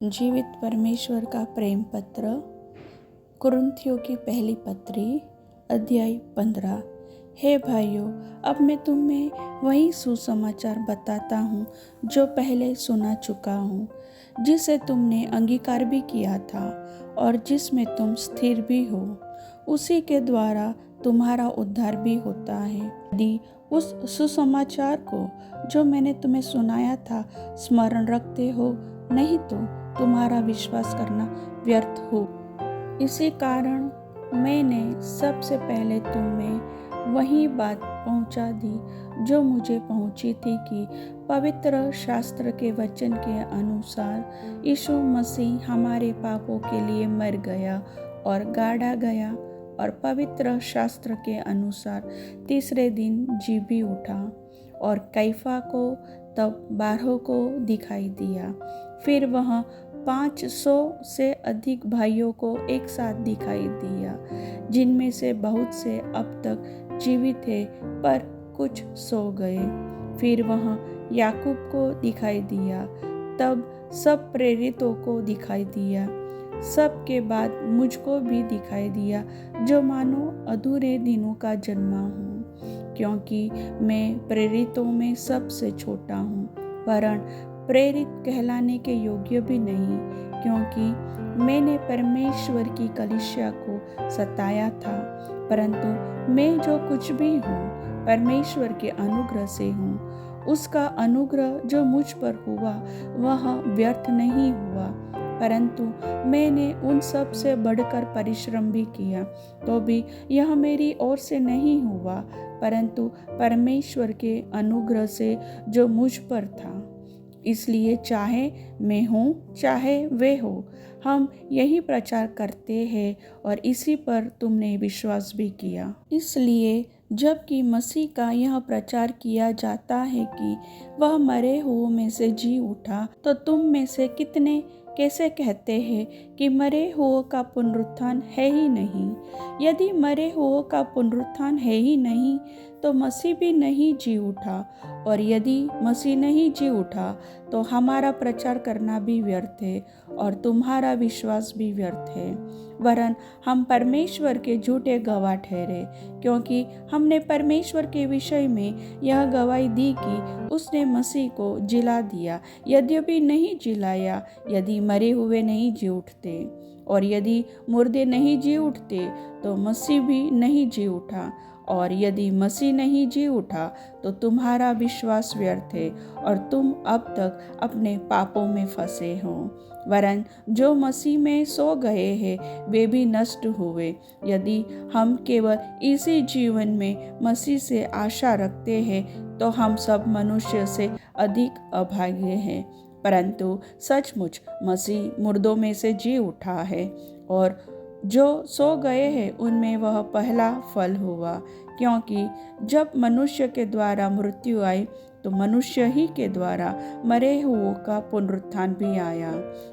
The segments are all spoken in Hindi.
जीवित परमेश्वर का प्रेम पत्र, कुरिन्थियों की पहली पत्री, अध्याय 15। हे भाइयों, अब मैं तुम्हें वही सुसमाचार बताता हूँ जो पहले सुना चुका हूँ, जिसे तुमने अंगीकार भी किया था और जिसमें तुम स्थिर भी हो। उसी के द्वारा तुम्हारा उद्धार भी होता है। यदि उस सुसमाचार को जो मैंने तुम्हें सुनाया था स्मरण रखते हो, नहीं तो तुम्हारा विश्वास करना व्यर्थ हो। इसी कारण मैंने सबसे पहले तुम्हें वही बात पहुंचा दी जो मुझे पहुंची थी कि पवित्र शास्त्र के वचन के अनुसार यीशु मसीह हमारे पापों के लिए मर गया और गाड़ा गया और पवित्र शास्त्र के अनुसार तीसरे दिन जी भी उठा और कैफा को तब 12 को दिखाई दिया। फिर वह 500 से अधिक भाइयों को एक साथ दिखाई दिया, जिनमें से बहुत से अब तक जीवित थे पर कुछ सो गए। फिर वह याकूब को दिखाई दिया, तब सब प्रेरितों को दिखाई दिया, सब के बाद मुझको भी दिखाई दिया, जो मानो अधूरे दिनों का जन्मा हूँ, क्योंकि मैं प्रेरितों में सबसे छोटा हूँ, वरन प्रेरित कहलाने के योग्य भी नहीं, क्योंकि मैंने परमेश्वर की कलीसिया को सताया था। परंतु मैं जो कुछ भी हूँ परमेश्वर के अनुग्रह से हूँ। उसका अनुग्रह जो मुझ पर हुआ वह व्यर्थ नहीं हुआ, परंतु मैंने उन सब से बढ़कर परिश्रम भी किया, तो भी यह मेरी ओर से नहीं हुआ, परंतु परमेश्वर के अनुग्रह से जो मुझ पर था। इसलिए चाहे मैं हूँ चाहे वे हो, हम यही प्रचार करते हैं और इसी पर तुमने विश्वास भी किया। इसलिए जबकि मसीह का यह प्रचार किया जाता है कि वह मरे हुओं में से जी उठा, तो तुम में से कितने कैसे कहते हैं कि मरे हुओं का पुनरुत्थान है ही नहीं। यदि मरे हुओं का पुनरुत्थान है ही नहीं, तो मसीह भी नहीं जी उठा, और यदि मसीह नहीं जी उठा, तो हमारा प्रचार करना भी व्यर्थ है और तुम्हारा विश्वास भी व्यर्थ है। वरन हम परमेश्वर के झूठे गवाह ठहरे, क्योंकि हमने परमेश्वर के विषय में यह गवाही दी कि उसने मसीह को जिला दिया, यद्यपि नहीं जिलाया, यदि मरे हुए नहीं जी उठते, और यदि मुर्दे नहीं जी उठते तो मसीह भी नहीं जी उठा, और यदि मसीह नहीं जी उठा तो तुम्हारा विश्वास व्यर्थ है और तुम अब तक अपने पापों में फंसे हो। वरन जो मसीह में सो गए हैं वे भी नष्ट हुए। यदि हम केवल इसी जीवन में मसीह से आशा रखते हैं तो हम सब मनुष्य से अधिक अभागे हैं, परंतु सचमुच मसीह मुर्दों में से जी उठा है, और जो सो गए हैं उनमें वह पहला फल हुआ। क्योंकि जब मनुष्य के द्वारा मृत्यु आई तो मनुष्य ही के द्वारा मरे हुओं का पुनरुत्थान भी आया।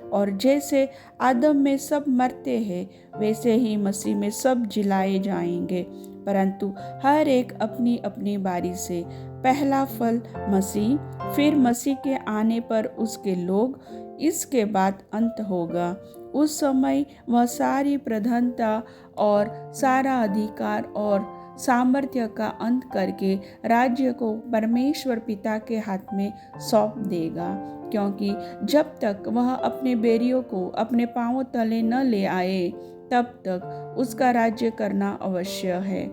और जैसे आदम में सब मरते हैं, वैसे ही मसीह में सब जिलाए जाएंगे, परंतु हर एक अपनी अपनी बारी से। पहला फल मसीह, फिर मसीह के आने पर उसके लोग, इसके बाद अंत होगा। उस समय वह सारी प्रधानता और सारा अधिकार और सामर्थ्य का अंत करके राज्य को परमेश्वर पिता के हाथ में सौंप देगा, क्योंकि जब तक वह अपने बैरियों को अपने पांवों तले न ले आए, तब तक उसका राज्य करना अवश्य है।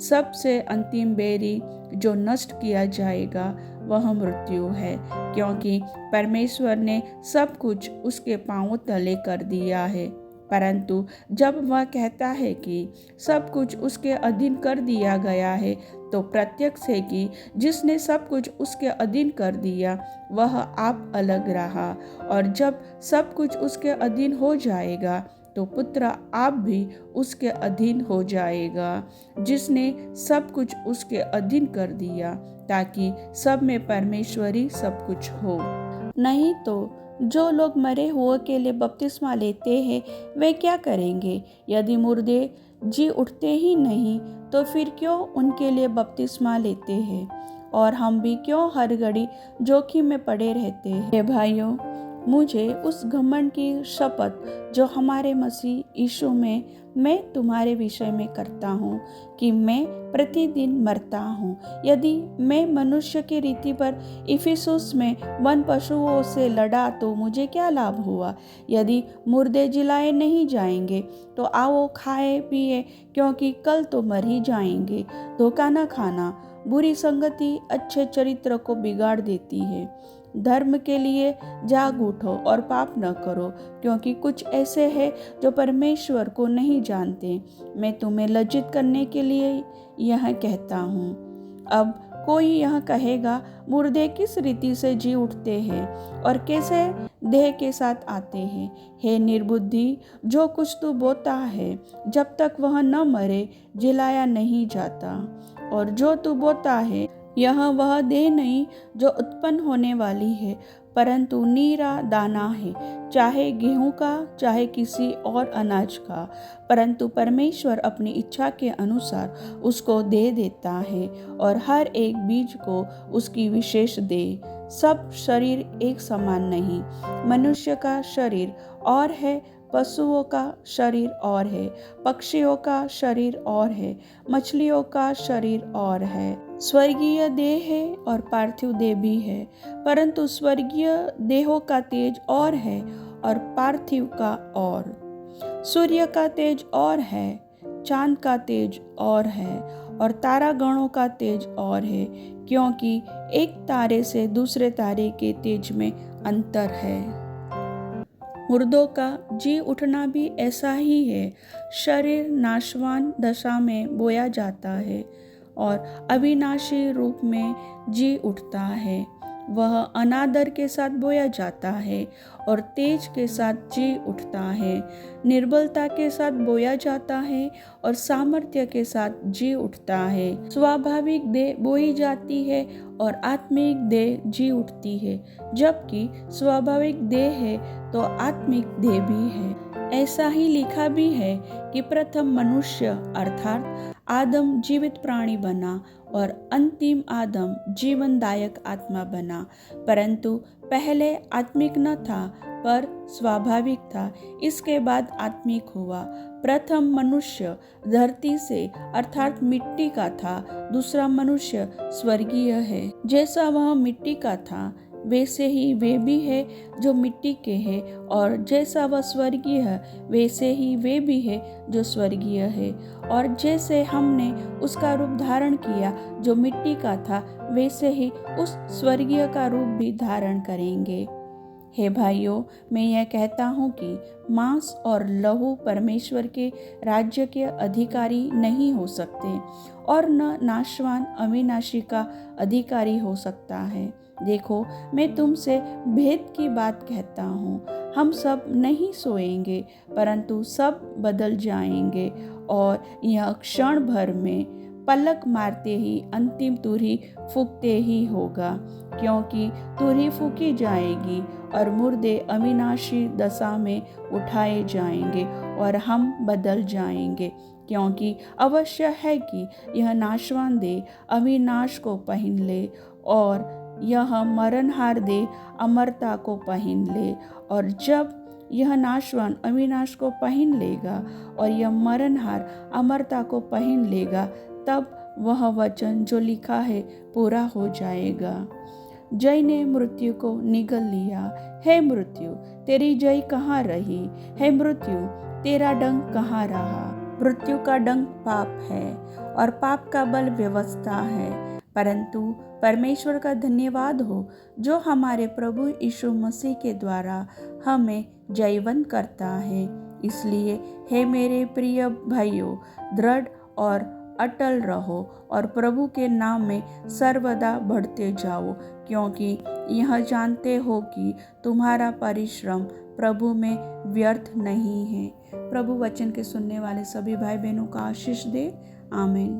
सबसे अंतिम बैरी जो नष्ट किया जाएगा वह मृत्यु है, क्योंकि परमेश्वर ने सब कुछ उसके पांवों तले कर दिया है। परंतु जब वह कहता है कि सब कुछ उसके अधीन कर दिया गया है, तो प्रत्यक्ष है कि जिसने सब कुछ उसके अधीन कर दिया वह आप अलग रहा, और जब सब कुछ उसके अधीन हो जाएगा तो पुत्र आप भी उसके अधीन हो जाएगा, जिसने सब कुछ उसके अधीन कर दिया, ताकि सब में परमेश्वरी सब कुछ हो। नहीं तो जो लोग मरे हुए के लिए बपतिस्मा लेते हैं वे क्या करेंगे? यदि मुर्दे जी उठते ही नहीं तो फिर क्यों उनके लिए बपतिस्मा लेते हैं? और हम भी क्यों हर घड़ी जोखिम में पड़े रहते हैं? भाइयों, मुझे उस घमंड की शपथ जो हमारे मसीह यीशु में मैं तुम्हारे विषय में करता हूँ कि मैं प्रतिदिन मरता हूँ। यदि मैं मनुष्य की रीति पर इफिसुस में वन पशुओं से लड़ा तो मुझे क्या लाभ हुआ? यदि मुर्दे जिलाए नहीं जाएंगे तो आओ खाए पिए, क्योंकि कल तो मर ही जाएंगे। धोखा न खाना, बुरी संगति अच्छे चरित्र को बिगाड़ देती है। धर्म के लिए जाग उठो और पाप न करो, क्योंकि कुछ ऐसे हैं जो परमेश्वर को नहीं जानते। मैं तुम्हें लज्जित करने के लिए यह कहता हूँ। अब कोई यह कहेगा, मुर्दे किस रीति से जी उठते हैं और कैसे देह के साथ आते हैं। हे निर्बुद्धि, जो कुछ तू बोता है जब तक वह न मरे जिलाया नहीं जाता, और जो तू बोता है यह वह देह नहीं जो उत्पन्न होने वाली है, परंतु नीरा दाना है, चाहे गेहूं का चाहे किसी और अनाज का। परंतु परमेश्वर अपनी इच्छा के अनुसार उसको दे देता है, और हर एक बीज को उसकी विशेष दे। सब शरीर एक समान नहीं। मनुष्य का शरीर और है, पशुओं का शरीर और है, पक्षियों का शरीर और है, मछलियों का शरीर और है। स्वर्गीय देह है और पार्थिव देह भी है, परंतु स्वर्गीय देहों का तेज और है और पार्थिव का और। सूर्य का तेज और है, चांद का तेज और है, और तारागणों का तेज और है, क्योंकि एक तारे से दूसरे तारे के तेज में अंतर है। मुर्दों का जी उठना भी ऐसा ही है। शरीर नाशवान दशा में बोया जाता है और अविनाशी रूप में जी उठता है। वह अनादर के साथ बोया जाता है और तेज के साथ जी उठता है। निर्बलता के साथ बोया जाता है और सामर्थ्य के साथ जी उठता है। स्वाभाविक देह बोई जाती है और आत्मिक देह जी उठती है। जबकि स्वाभाविक देह है तो आत्मिक देह भी है। ऐसा ही लिखा भी है कि प्रथम मनुष्य अर्थात आदम जीवित प्राणी बना और अंतिम आदम जीवनदायक आत्मा बना, परंतु पहले आत्मिक न था पर स्वाभाविक था, इसके बाद आत्मिक हुआ। प्रथम मनुष्य धरती से अर्थात मिट्टी का था, दूसरा मनुष्य स्वर्गीय है। जैसा वह मिट्टी का था वैसे ही वे भी है जो मिट्टी के हैं, और जैसा वह स्वर्गीय है वैसे ही वे भी है जो स्वर्गीय है। और जैसे हमने उसका रूप धारण किया जो मिट्टी का था, वैसे ही उस स्वर्गीय का रूप भी धारण करेंगे। हे भाइयों, मैं यह कहता हूँ कि मांस और लहू परमेश्वर के राज्य के अधिकारी नहीं हो सकते, और न नाशवान अविनाशी का अधिकारी हो सकता है। देखो, मैं तुमसे भेद की बात कहता हूँ। हम सब नहीं सोएंगे, परंतु सब बदल जाएंगे, और यह क्षण भर में पलक मारते ही अंतिम तुरही फूंकते ही होगा। क्योंकि तुरही फूंकी जाएगी और मुर्दे अविनाशी दशा में उठाए जाएंगे और हम बदल जाएंगे। क्योंकि अवश्य है कि यह नाशवान देह अविनाश को पहन ले, और यह मरणहार देह अमरता को पहन ले। और जब यह नाशवान अविनाश को पहन लेगा और यह मरणहार अमरता को पहन लेगा, तब वह वचन जो लिखा है पूरा हो जाएगा। जय ने मृत्यु को निगल लिया। हे मृत्यु, तेरी जय कहाँ रही? हे मृत्यु, तेरा डंक कहाँ रहा? मृत्यु का डंक पाप है और पाप का बल व्यवस्था है, परंतु परमेश्वर का धन्यवाद हो जो हमारे प्रभु यीशु मसीह के द्वारा हमें जयवंत करता है। इसलिए हे मेरे प्रिय भाइयों, दृढ़ और अटल रहो और प्रभु के नाम में सर्वदा बढ़ते जाओ, क्योंकि यह जानते हो कि तुम्हारा परिश्रम प्रभु में व्यर्थ नहीं है। प्रभु वचन के सुनने वाले सभी भाई बहनों का आशीष दे। आमीन।